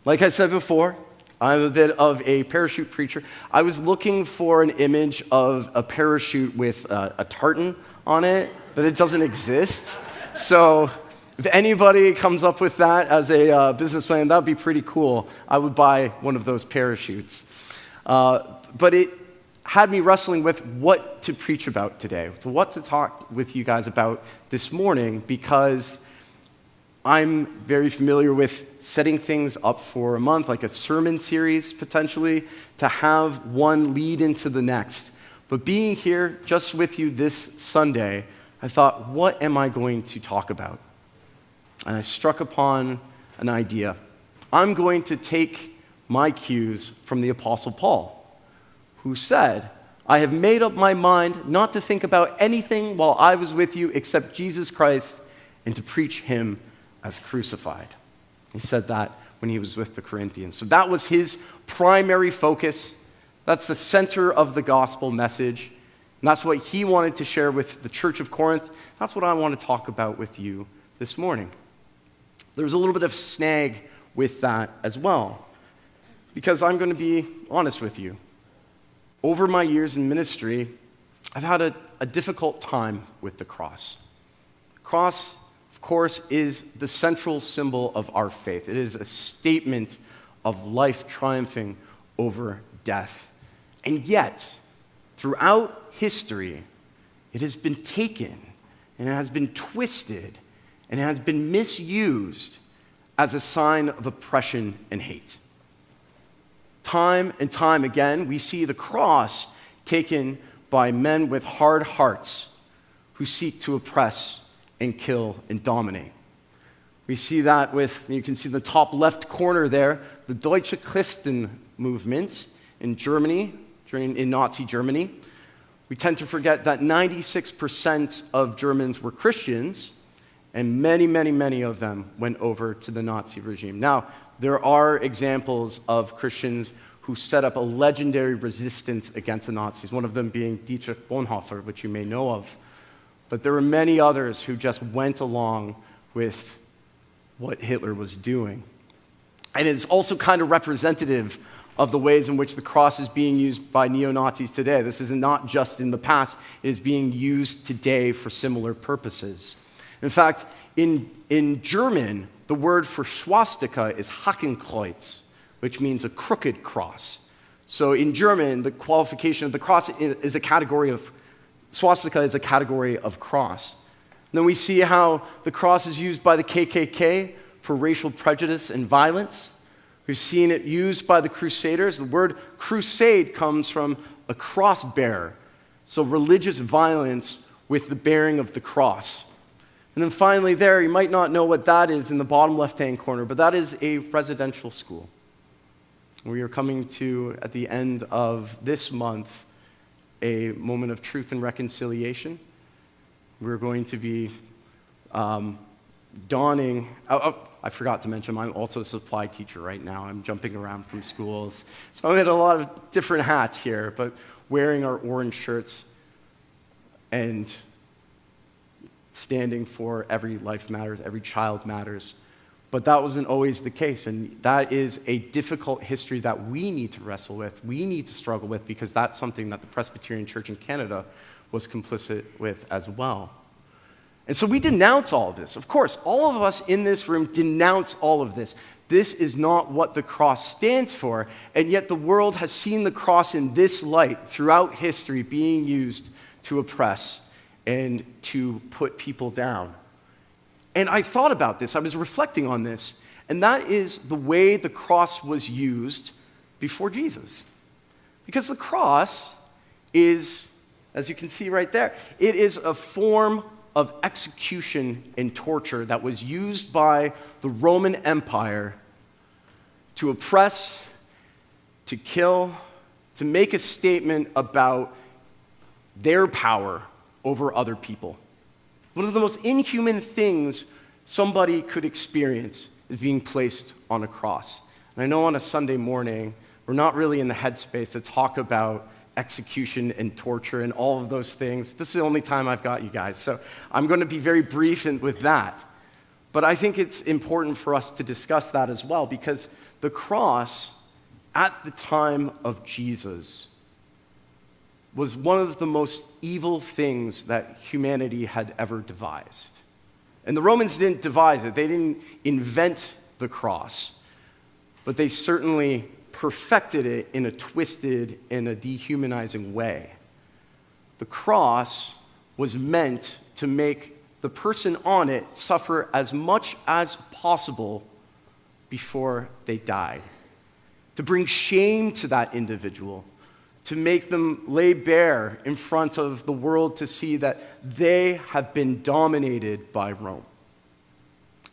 Like I said before, I'm a bit of a parachute preacher. I was looking for an image of a parachute with a tartan on it, but it doesn't exist. So if anybody comes up with that as a business plan, that would be pretty cool. I would buy one of those parachutes. But it had me wrestling with what to preach about today, so what to talk with you guys about this morning, because I'm very familiar with setting things up for a month, like a sermon series potentially, to have one lead into the next. But being here just with you this Sunday, I thought, what am I going to talk about? And I struck upon an idea. I'm going to take my cues from the Apostle Paul, who said, I have made up my mind not to think about anything while I was with you except Jesus Christ and to preach him as crucified. He said that when he was with the Corinthians. So that was his primary focus. That's the center of the gospel message. And that's what he wanted to share with the church of Corinth. That's what I want to talk about with you this morning. There's a little bit of snag with that as well, because I'm going to be honest with you. Over my years in ministry, I've had a difficult time with the cross. The cross, of course, is the central symbol of our faith. It is a statement of life triumphing over death. And yet, throughout history, it has been taken and it has been twisted and it has been misused as a sign of oppression and hate. Time and time again, we see the cross taken by men with hard hearts who seek to oppress and kill and dominate. We see that with, you can see the top left corner there, the Deutsche Christen movement in Germany, in Nazi Germany. We tend to forget that 96% of Germans were Christians, and many, many, many of them went over to the Nazi regime. Now, there are examples of Christians who set up a legendary resistance against the Nazis, one of them being Dietrich Bonhoeffer, which you may know of. But there were many others who just went along with what Hitler was doing. And it's also kind of representative of the ways in which the cross is being used by neo-Nazis today. This is not just in the past, it is being used today for similar purposes. In fact, in German, the word for swastika is Hakenkreuz, which means a crooked cross. So in German, the qualification of the cross is a category of, swastika is a category of cross. And then we see how the cross is used by the KKK for racial prejudice and violence. We've seen it used by the Crusaders. The word crusade comes from a cross bearer, so religious violence with the bearing of the cross. And then finally there, you might not know what that is in the bottom left-hand corner, but that is a residential school. We are coming to, at the end of this month, a moment of truth and reconciliation. We're going to be donning, I forgot to mention, I'm also a supply teacher right now. I'm jumping around from schools. So I'm in a lot of different hats here, but wearing our orange shirts and standing for every life matters, every child matters. But that wasn't always the case, and that is a difficult history that we need to wrestle with, we need to struggle with, because that's something that the Presbyterian Church in Canada was complicit with as well. And so we denounce all of this. Of course, all of us in this room denounce all of this. This is not what the cross stands for, and yet the world has seen the cross in this light throughout history being used to oppress and to put people down. And I thought about this, I was reflecting on this, and that is the way the cross was used before Jesus. Because the cross is, as you can see right there, it is a form of execution and torture that was used by the Roman Empire to oppress, to kill, to make a statement about their power over other people. One of the most inhuman things somebody could experience is being placed on a cross. And I know on a Sunday morning, we're not really in the headspace to talk about execution and torture and all of those things. This is the only time I've got you guys, so I'm going to be very brief with that. But I think it's important for us to discuss that as well, because the cross at the time of Jesus was one of the most evil things that humanity had ever devised. And the Romans didn't devise it. They didn't invent the cross, but they certainly perfected it in a twisted and a dehumanizing way. The cross was meant to make the person on it suffer as much as possible before they died, to bring shame to that individual, to make them lay bare in front of the world to see that they have been dominated by Rome.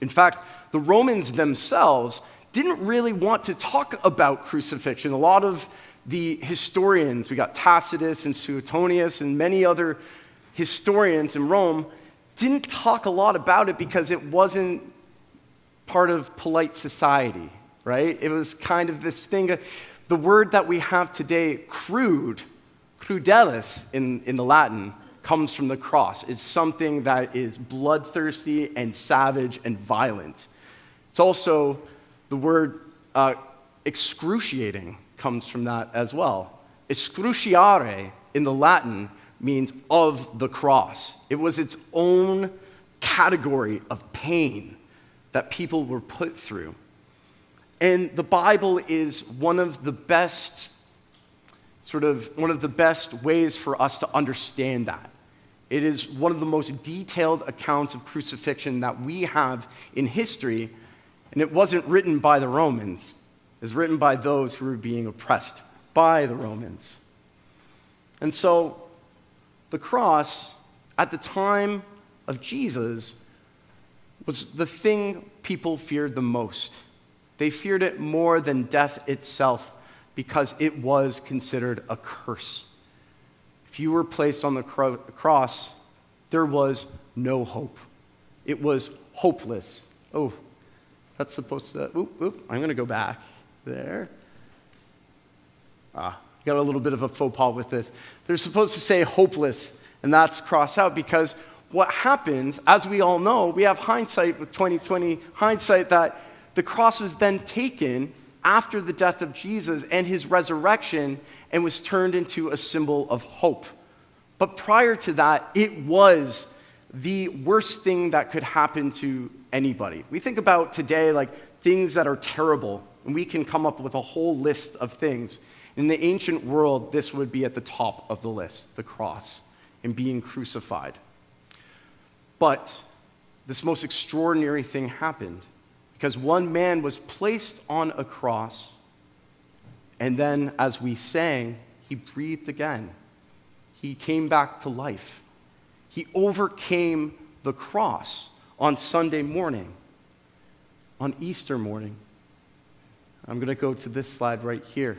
In fact, the Romans themselves didn't really want to talk about crucifixion. A lot of the historians, we got Tacitus and Suetonius and many other historians in Rome, didn't talk a lot about it because it wasn't part of polite society, right? It was kind of this thing. The word that we have today, crudelis in the Latin, comes from the cross. It's something that is bloodthirsty and savage and violent. It's also the word excruciating comes from that as well. Excruciare in the Latin means of the cross. It was its own category of pain that people were put through. And the Bible is one of the best ways for us to understand that. It is one of the most detailed accounts of crucifixion that we have in history, and it wasn't written by the Romans. It was written by those who were being oppressed by the Romans. And so the cross, at the time of Jesus, was the thing people feared the most. They feared it more than death itself because it was considered a curse. If you were placed on the cross, there was no hope. It was hopeless. Oh, that's supposed to, I'm going to go back there. Got a little bit of a faux pas with this. They're supposed to say hopeless, and that's crossed out because what happens, as we all know, we have hindsight with 2020 hindsight that the cross was then taken after the death of Jesus and his resurrection and was turned into a symbol of hope. But prior to that, it was the worst thing that could happen to anybody. We think about today like things that are terrible, and we can come up with a whole list of things. In the ancient world, this would be at the top of the list, the cross and being crucified. But this most extraordinary thing happened because one man was placed on a cross, and then as we sang, he breathed again. He came back to life. He overcame the cross on Sunday morning, on Easter morning. I'm going to go to this slide right here.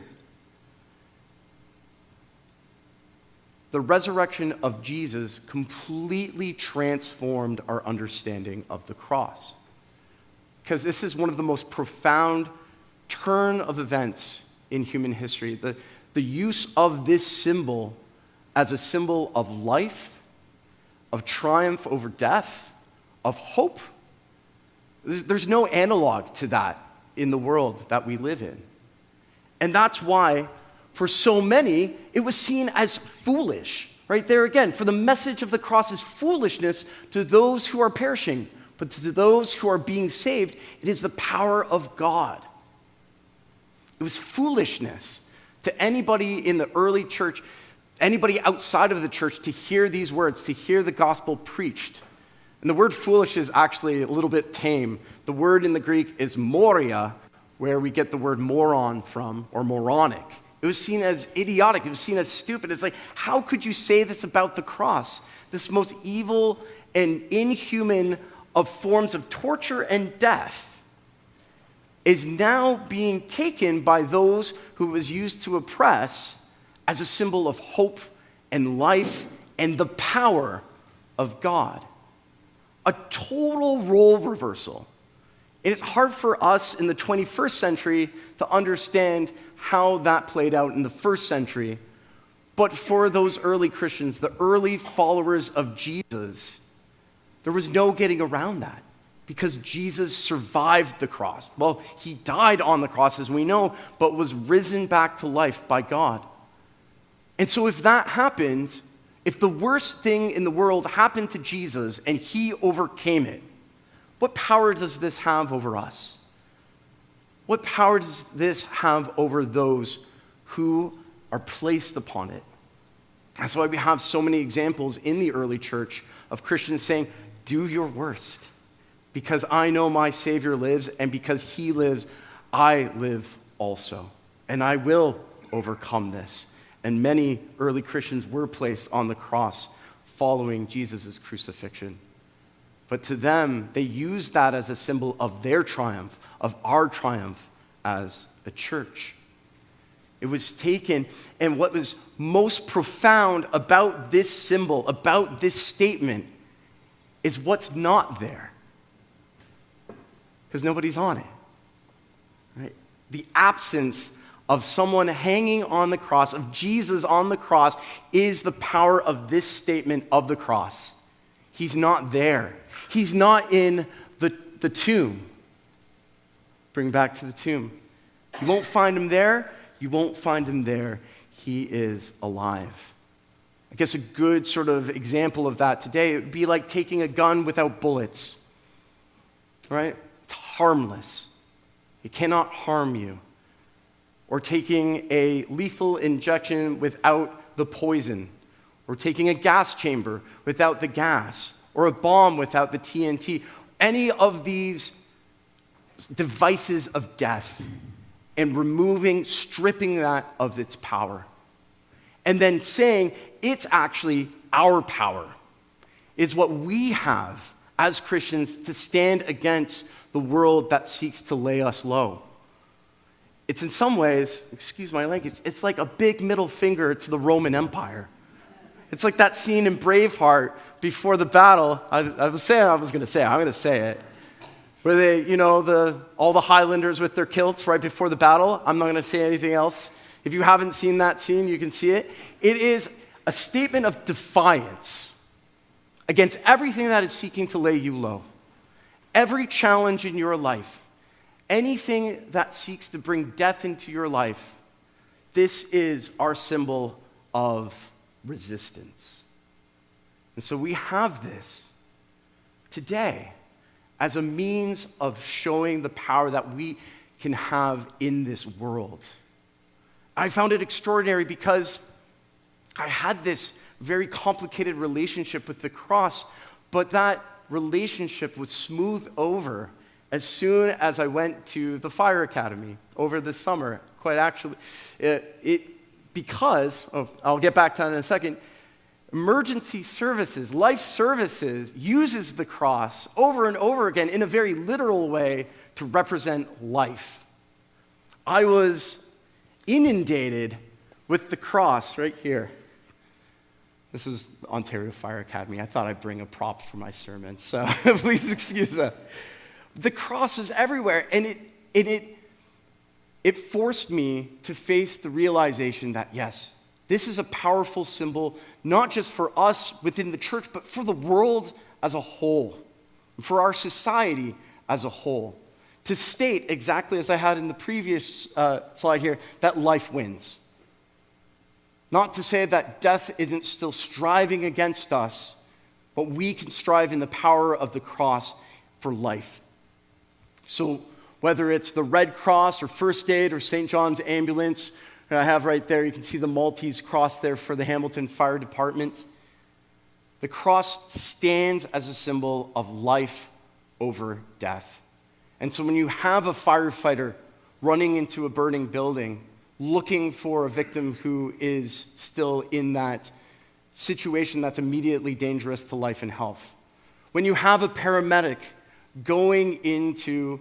The resurrection of Jesus completely transformed our understanding of the cross. Because this is one of the most profound turn of events in human history. The use of this symbol as a symbol of life, of triumph over death, of hope. There's no analog to that in the world that we live in. And that's why, for so many, it was seen as foolish. Right there again, for the message of the cross is foolishness to those who are perishing, but to those who are being saved, it is the power of God. It was foolishness to anybody in the early church, anybody outside of the church, to hear these words, to hear the gospel preached. And the word foolish is actually a little bit tame. The word in the Greek is moria, where we get the word moron from, or moronic. It was seen as idiotic. It was seen as stupid. It's like, how could you say this about the cross? This most evil and inhuman of forms of torture and death is now being taken by those who it was used to oppress as a symbol of hope and life and the power of God. A total role reversal. And it's hard for us in the 21st century to understand how that played out in the first century. But for those early Christians, the early followers of Jesus, there was no getting around that. because Jesus survived the cross. Well, he died on the cross, as we know, but was risen back to life by God. And so if that happened, if the worst thing in the world happened to Jesus and he overcame it, what power does this have over us? What power does this have over those who are placed upon it? That's why we have so many examples in the early church of Christians saying, do your worst. Because I know my Savior lives, and because he lives, I live also. And I will overcome this. And many early Christians were placed on the cross following Jesus' crucifixion. But to them, they used that as a symbol of their triumph, of our triumph as a church. It was taken, and what was most profound about this symbol, about this statement, is what's not there. Because nobody's on it. Right? The absence of someone hanging on the cross, of Jesus on the cross, is the power of this statement of the cross. He's not there. He's not in the tomb. Bring back to the tomb. You won't find him there. You won't find him there. He is alive. I guess a good sort of example of that today would be like taking a gun without bullets. Right? It's harmless. It cannot harm you. Or taking a lethal injection without the poison. Or taking a gas chamber without the gas. Or a bomb without the TNT. Any of these devices of death, and stripping that of its power. And then saying it's actually our power, is what we have as Christians to stand against the world that seeks to lay us low. It's in some ways, excuse my language, it's like a big middle finger to the Roman Empire. It's like that scene in Braveheart before the battle. I'm going to say it. Where they, all the Highlanders with their kilts right before the battle. I'm not going to say anything else. If you haven't seen that scene, you can see it. It is a statement of defiance against everything that is seeking to lay you low. Every challenge in your life, anything that seeks to bring death into your life, this is our symbol of resistance. And so we have this today as a means of showing the power that we can have in this world. I found it extraordinary because I had this very complicated relationship with the cross, but that relationship was smoothed over as soon as I went to the fire academy over the summer. Quite actually, I'll get back to that in a second. Emergency services, life services, uses the cross over and over again in a very literal way to represent life. I was inundated with the cross right here. This is Ontario Fire Academy. I thought I'd bring a prop for my sermon, so please excuse that. The cross is everywhere, and it forced me to face the realization that, yes, this is a powerful symbol, not just for us within the church, but for the world as a whole, for our society as a whole. To state, exactly as I had in the previous slide here, that life wins. Not to say that death isn't still striving against us, but we can strive in the power of the cross for life. So whether it's the Red Cross or First Aid or St. John's Ambulance, I have right there, you can see the Maltese cross there for the Hamilton Fire Department. The cross stands as a symbol of life over death. And so when you have a firefighter running into a burning building, looking for a victim who is still in that situation that's immediately dangerous to life and health, when you have a paramedic going into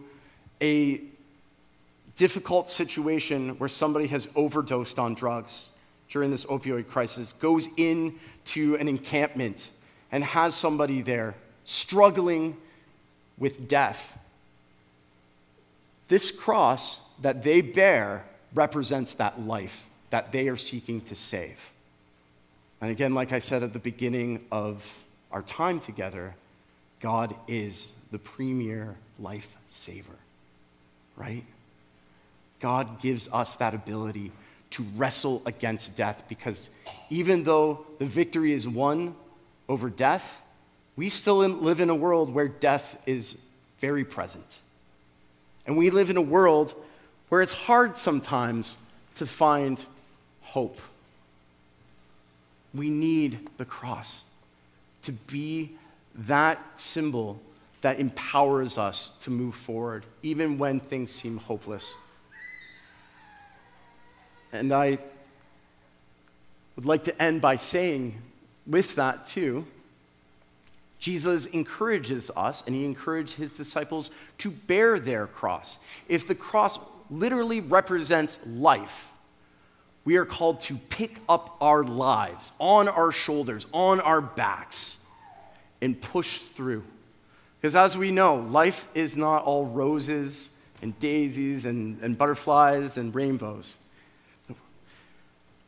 a difficult situation where somebody has overdosed on drugs during this opioid crisis, goes into an encampment and has somebody there struggling with death, this cross that they bear represents that life that they are seeking to save. And again, like I said at the beginning of our time together, God is the premier lifesaver, right? God gives us that ability to wrestle against death, because even though the victory is won over death, we still live in a world where death is very present. And we live in a world where it's hard sometimes to find hope. We need the cross to be that symbol that empowers us to move forward, even when things seem hopeless. And I would like to end by saying, with that too, Jesus encourages us, and he encouraged his disciples to bear their cross. If the cross literally represents life, we are called to pick up our lives on our shoulders, on our backs, and push through. Because as we know, life is not all roses and daisies and butterflies and rainbows.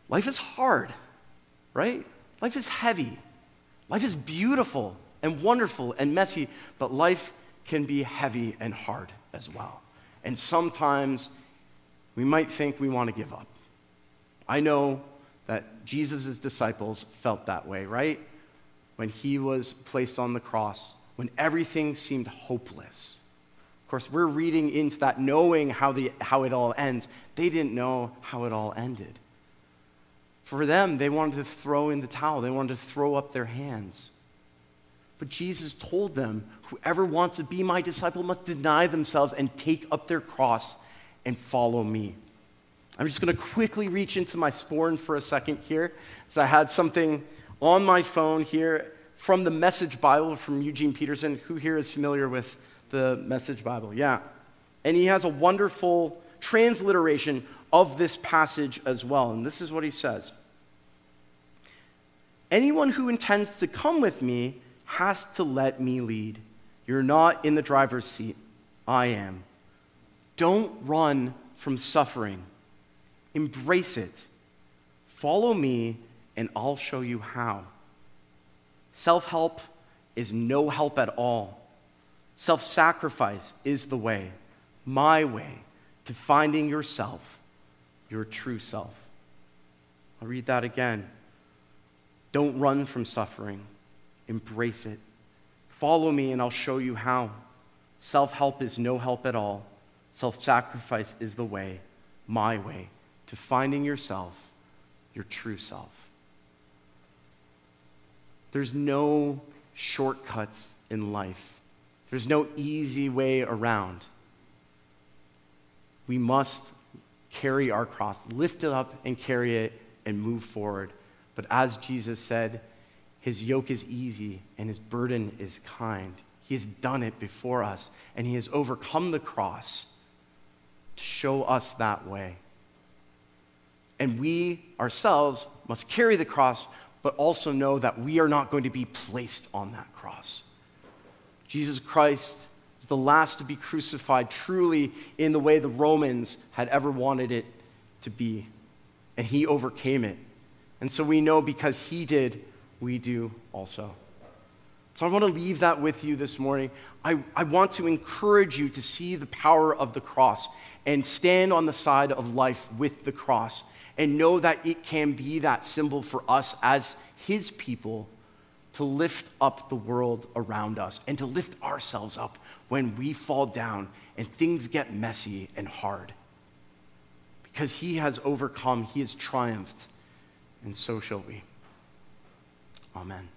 Life is hard, right? Life is heavy. Life is beautiful and wonderful and messy, but life can be heavy and hard as well. And sometimes we might think we want to give up. I know that Jesus' disciples felt that way, right? When he was placed on the cross, when everything seemed hopeless. Of course, we're reading into that knowing how it all ends. They didn't know how it all ended. For them, they wanted to throw in the towel. They wanted to throw up their hands. But Jesus told them, whoever wants to be my disciple must deny themselves and take up their cross and follow me. I'm just going to quickly reach into my sporn for a second here, because I had something on my phone here from the Message Bible from Eugene Peterson. Who here is familiar with the Message Bible? Yeah. And he has a wonderful transliteration of this passage as well. And this is what he says. Anyone who intends to come with me has to let me lead. You're not in the driver's seat. I am. Don't run from suffering. Embrace it. Follow me, and I'll show you how. Self-help is no help at all. Self-sacrifice is the way, my way, to finding yourself, your true self. I'll read that again. Don't run from suffering. Embrace it. Follow me, and I'll show you how. Self-help is no help at all. Self-sacrifice is the way, my way, to finding yourself, your true self. There's no shortcuts in life. There's no easy way around. We must carry our cross, lift it up and carry it and move forward. But as Jesus said, his yoke is easy and his burden is kind. He has done it before us, and he has overcome the cross to show us that way. And we ourselves must carry the cross, but also know that we are not going to be placed on that cross. Jesus Christ is the last to be crucified truly in the way the Romans had ever wanted it to be. And he overcame it. And so we know because he did, we do also. So I want to leave that with you this morning. I want to encourage you to see the power of the cross and stand on the side of life with the cross and know that it can be that symbol for us as his people to lift up the world around us and to lift ourselves up when we fall down and things get messy and hard. Because he has overcome, he has triumphed, and so shall we. Amen.